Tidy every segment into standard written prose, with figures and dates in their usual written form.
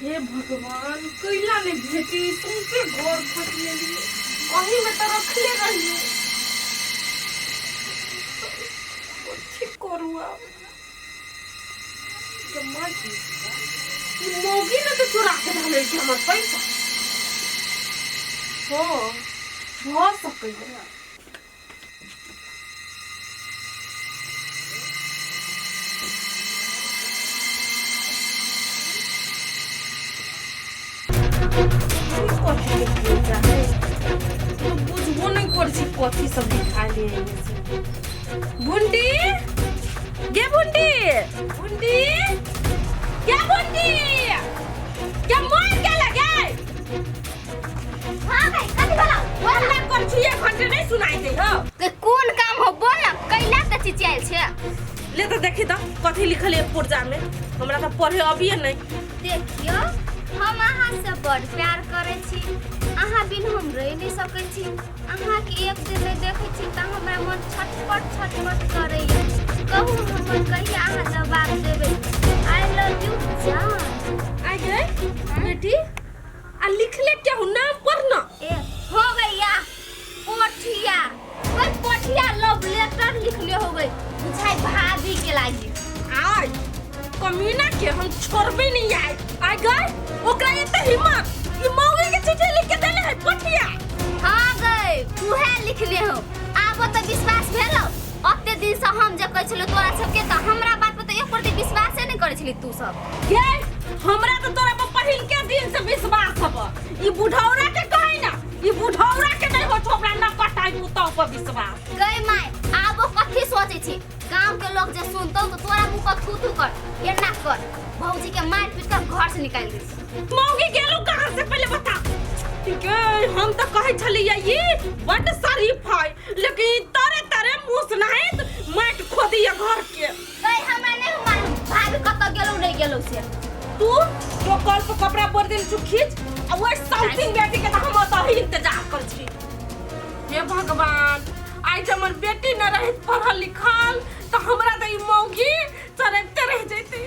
हे भगवान कैला ने भेटी तुमसे घर फटिए वही में तो रखले रहिए ठीक करूआ जम्मा की मोगी ने तो चुरा के डाले के हमर पैसा हो सके बुझबो नहीं करछि कथी सब लिखा ले बुंडी गे बुंडी बुंडी क्या बुंडी क्या मर गेला गे हां भाई कथि बोला बोलना करछि 1 घंटे नहीं सुनाई दे हो के कोन काम हो बोल ना कैला त चिचियाल छे ले तो देखी तो कथी लिखल है पुर्जा में हमरा तो पढ़े अबिए नहीं देखियो हम अहाँ से बड़ प्यार करे छी अहाँ बिन हम रह नहीं सकै छी अहाँ के एक दिन नहीं देखे छी त हमरा मन छटपट करे कहू हम कहिया अहाँ जवाब देबे आई लव यू जान आ गए बेटी आ लिख ले क्या हो नाम पढ़ना ए हो गया पोठिया कोई पोठिया लव लेटर लिख ले हो गई बुझाई भाभी के लागी आज कमीना के हम छोड़बे नहीं आ गए ओकरा एते हिम्मत ई मौगी के चिट्ठी लिख के देले है पोठिया हां गए उहे लिख ले हो आबो त विश्वास भेलो ओते दिन से हम जे कहै छलो तोरा सबके त हमरा बात पे त एक प्रति विश्वास नहीं करै छली तू सब के हमरा तो तोरा पर पहिल के दिन से विश्वास हब ई बुढ़ौरा के कहै ना ई बुढ़ौरा के नहीं हो छोबरा न कटाई पुतौ पर विश्वास गए माय आबो कथि सोचै छी गांव के लोग जे सुनतौ तो तोरा मुंह पर थू कर ये ना कर भौजी के मार पीट कर घर से निकाल दे मौगी गेलू कहां से पहले बता ठीक है हम तो कहै छलिए ये बड़ शरीफ है लेकिन तारे मुंह सुनाइत माट खोदिया घर के गए हमरा नहीं मालूम भाभी कत गेलौ नहीं गेलौ से तू जो कल पे कपड़ा पर दिन तू खींच आ वो साउथिंग बेटी के हम तो ही इंतजार कर छी हे भगवान आज हमर बेटी न रहित पढ़ल लिखल तो हमरा त ई मौगी चरते रह जैते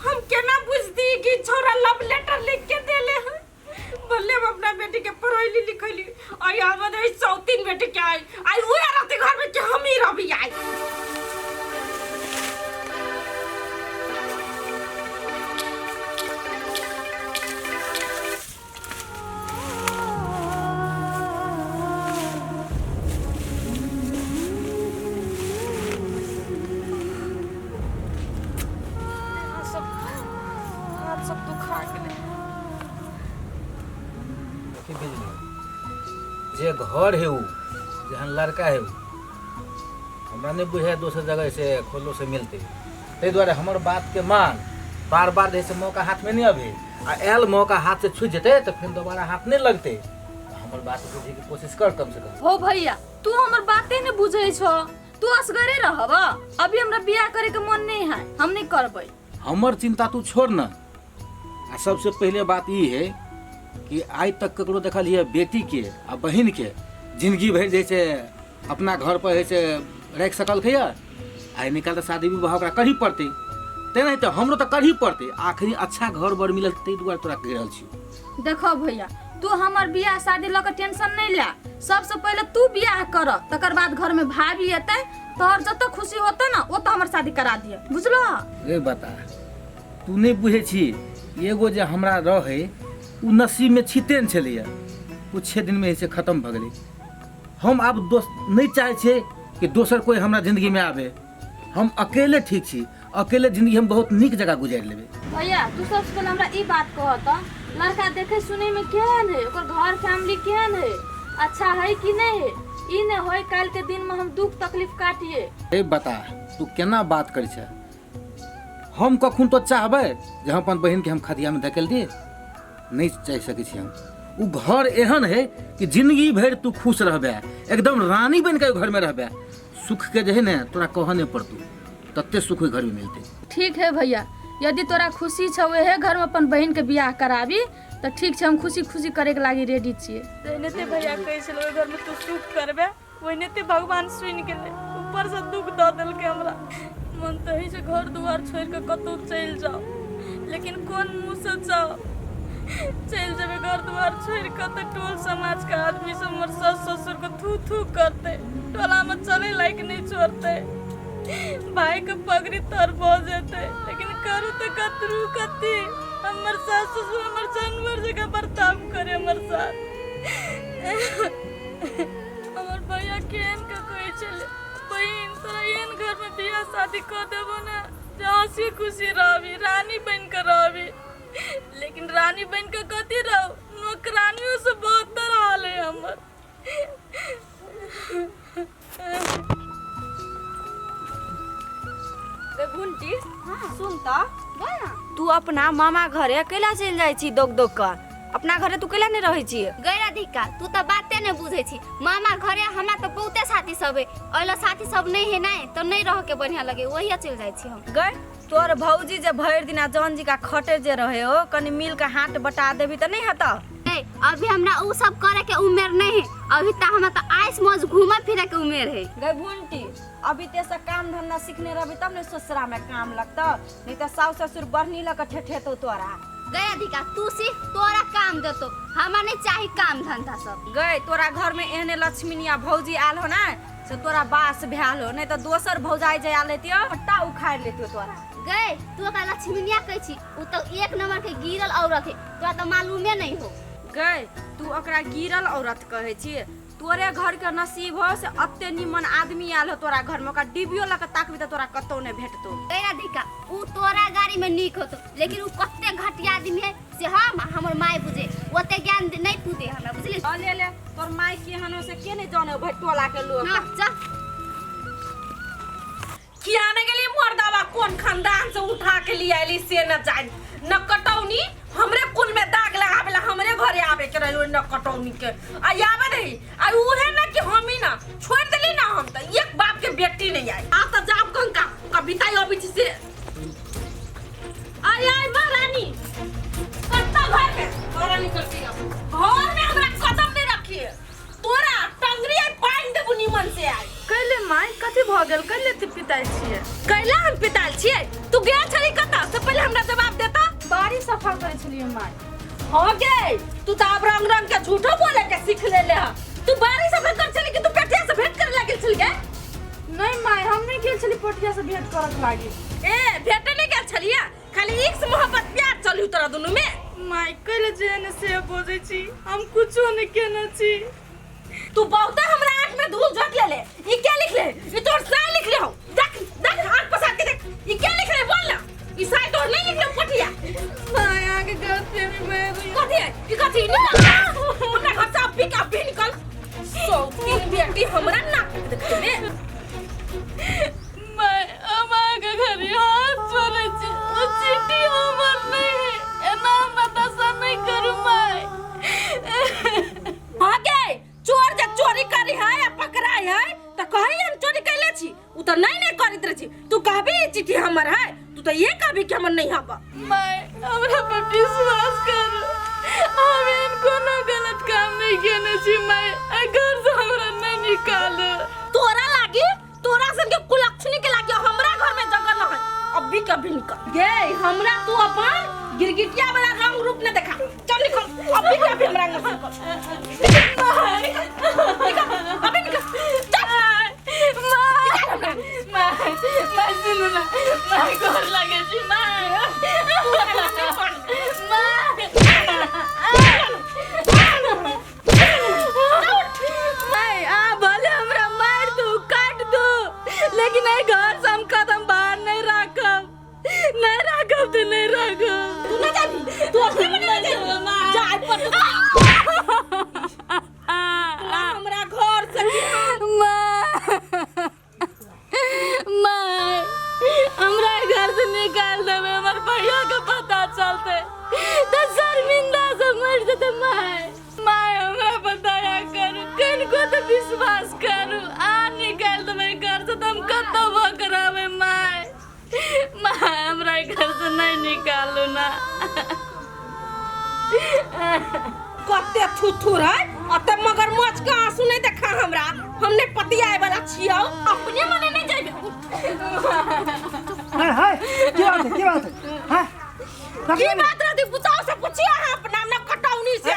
हम केना बुझती कि छोरा लव लेटर लिख के देले है बोले हम अपना बेटी के पढ़ैली लिखैली आई आवन है साउथिंग बेटी के आई वो रहते घर में के हम ही रही आई जे घर है जहन लड़का है हमरा नहीं बुझे दोसर जगह से खोलो से मिलते ते द्वारे हमर बात के मान बार बार जैसे मौका हाथ में नहीं अभी आ एल मौका हाथ से छूट जते तो फिर दोबारा हाथ नहीं लगते हमर बात बुझे की कोशिश कर कम से कम हो भैया तू हमर बातें नहीं बुझे छो तू असगरे रहब अभी हमरा बियाह करे के मन नहीं है हम नहीं करबै हमर चिंता तू छोड़ ना आ सबसे पहले बात ये है कि आज तक ककरो देखल है बेटी के आ बहन के जिंदगी भर जैसे अपना घर पर जैसे रख सकल है आई निकाल तो शादी विवाह ओकरा करही पड़ते ते नहीं तो हमरो तो करही पड़ते आखिरी अच्छा घर बर मिलल ते दुआरे तोरा कह रहल छी देखो भैया तू हमर बियाह शादी ल के टेंशन नहीं ले सबसे पहले तू बियाह कर तकर बाद घर में भाभी एते तोहर जत खुशी होता ना वो तो हमर शादी करा दिए बुझलो रे बता तू नहीं बुझे छी एगो जे हमरा रहे उ नसीब में छिते न छलिए कुछ 6 दिन में ऐसे खत्म भ गेलै हम अब नहीं चाहे छे कि दोसर कोई हमरा जिंदगी में आवे हम अकेले ठीक छी अकेले जिंदगी हम बहुत नीक जगह गुजार लेबे भैया तू सबसे पहले हमरा ई बात कहत लड़का देखे सुने में केहन है ओकर घर फैमिली केहन है अच्छा है कि नहीं है ई ने होय काल के दिन में हम दुख तकलीफ काटिए ए बता तू केना बात करै छै हम कखन तो चाहबै जे हम अपन बहन के हम खदिया में धकेल दिए नहीं चाह सकै छी हम उ घर एहन है कि जिंदगी भर तू खुश रहबे एकदम रानी बन के घर में रहबे सुख के जे है ना तोरा कह नहीं पड़तू तत्ते सुख घर में मिलते ठीक है भैया यदि तोरा खुशी छ ओहे घर में अपन बहन के बियाह कराबी तो ठीक छै हम खुशी खुशी करे के लागी रेडी छिए तेनेते भैया कहै छलो घर में तू सुख करबे ओहिनेते भगवान सुनि गेलै ऊपर से दुख द देलकै हमरा मन तो है जे घर दुआर छोड़ के कतौ चल जाओ लेकिन कोन मुंह से जाओ चल जब घर द्वार छोड़ के तो टोल समाज का आदमी सब हमर सास ससुर को थू थू करते, टोला में चले लायक नहीं छोड़ते, भाई के पगड़ी तर बो जेते, लेकिन करू तो कतरू कती हमर सास ससुर हमर जानवर जगह बर्ताव करे हमर साथ। हमर भैया केन का कोई चले बहन तोरा एन घर में बियाह शादी कर देबो ना जहाँ से खुशी रहबी, रानी बन कर रहबी, लेकिन रानी बन के कथी रहो, नौकरानियों से बदतर हाल है हमर। घुंटी सुन त तू अपना मामा घरे अकेला चल जाई छी दोग दोग कर, अपना घरे तू केला नहीं रही छी? गैरा धिका तू तो बाते नहीं बुझे छी। मामा घरे हमरा तो बहुते साथी सब है, ओला साथी सब नहीं है ना तो नहीं रह के बढ़िया लगे, वही चल जाई छी हम। गए तोर भौजी जे भर दिना जौन जी का खटे जे रहे हो, कनी मिल के हाथ बटा देबी त नहीं हता? अभी हमरा उ सब करे के उम्र नहीं है, अभी तक हमरा तो आइस मौज घूमे फिरे के उम्र है। गए भुंटी अभी ते से काम धंधा सीखने रहबी तब ने ससुरा में काम लगता, नहीं तो सास ससुर बरनी लग ठेठे तो तोरा। गया धिका तू सीख, तोरा काम देतो, हमरा नहीं चाहिए काम धंधा सब। गए तोरा घर में एहने लक्ष्मीनिया भौजी आल हो ना से तोरा बास भैल हो, नहीं तो दोसर भौजाई जे आ लेतियो पट्टा उखाड़ लेतियो तोरा। गए तू का लक्ष्मीनिया कह छी, उ तो एक नंबर के गिरल औरत है, तोरा तो मालूमे नहीं हो। गए तू ओकरा गिरल औरत कहे छी, तोरे घर के नसीब हो से अत्ते निमन आदमी आल हो तोरा घर में, ओकरा डिबियो लग ताकबी त तोरा कतौ ने भेटतो। गया धिका उ तोरा गाड़ी में निक होतो, लेकिन उ कत्ते घटिया आदमी है से हम हमर माय बुझे, ओते ज्ञान नहीं तू दे हमरा बुझली। ले ले तोर माय के हनो से के ने जाने भटोला के लोग। हां चल खियाने के लिए मर्दावा कौन खानदान से उठा के लिए आइली से न जान, न कटौनी हमरे कुल में दाग लगावेला, हमरे घरे आवे के रही न कटौनी के आ आवे नहीं आ उहे ना कि हम ही ना छोड़ देली ना, हम त एक बाप के बेटी नहीं आई आ त जाब कंका कविता अभी से आई आई महारानी कत्ता घर में महारानी करती है, घर में हमरा कदम नहीं रखिए, तोरा टंगरी पाइन देबू निमन से आई। कैले माय कथी भ गेल, कैले ती पिताई छिए? कैला हम पिताल छिए, तू गेल छली कता से पहले हमरा जवाब देता। बाड़ी सफा करे छलिए माय। हो गए तू तो अब रंग रंग के झूठो बोले के सीख ले ले, तू बारी से भेंट कर चली कि तू पेटिया से भेंट करे लागल छली गे? नहीं माय हम नहीं गेल छली पटिया से भेंट करत लागी। ए भेंट नहीं गेल छलिया, खाली इश्क मोहब्बत प्यार चली तोरा दोनों में। माय कैले जेने से बोझे छी, हम कुछो नहीं केना छी। तू बहुते हमरा आंख में धूल झोंक ले, ई क्या लिख ले? ई तोर साय लिख ले हो, देख देख आंख पसार के देख, ई क्या लिख ले बोल ना, ई साय तोर नहीं लिख ले पटिया। माय आगे गलती में मेरी कथी है ई कथी निकल हमरा घर से पिक अप निकल, सो तीन बेटी हमरा ना देख में। माय अमा के घर हाथ चले छी, ओ चिट्ठी हमर नहीं है, एना बता सा नहीं करू माय। भागे चोर जे चोरी करी है या पकड़ाई है त कहि हम चोरी कैले छी, उ त नहीं करित रही, तू कहबी ई चिट्ठी हमर है, तू त ये कहबी कि हमर नहीं हबा। माय हमरा पे विश्वास कर, हम कोनो गलत काम नहीं केने छी माय, घर से हमरा नहीं निकाल। तोरा लागी तोरा सन के कुलक्षणी के लागी हमरा घर में जगह न है, अभी कभी निकल गे हमरा तू अपन गिरगिटिया वाला रंग रूप न देखा, चल निकल अभी कभी हमरा अंग से अभी निकल चल माय सुनो ना माय घर लगे छी माय माय आ भले हमरा मार दू काट दू, लेकिन ए घर से हम कदम बाहर नहीं रखब, नहीं रखब तो नहीं रखब। तू न जाबी, तू अपने में नहीं जाबी, जा पर हमरा घर से माय हमरा घर से निकाल देवे, हमर भैया के पता चलते तो शर्मिंदा से मर जते माय। माय हमरा बताया करू, किनको तो विश्वास करू, आ निकाल देवे घर से, तो हम कतो करावे माय। माय हमरा घर से नहीं निकालू ना। कते थुथुर है, अते मगरमच्छ का आंसू नहीं देखा हमरा, हमने पतियाए वाला छियो, अपने मने नहीं जाइबे। हाय हाय क्या बात है, क्या बात है? हां की बात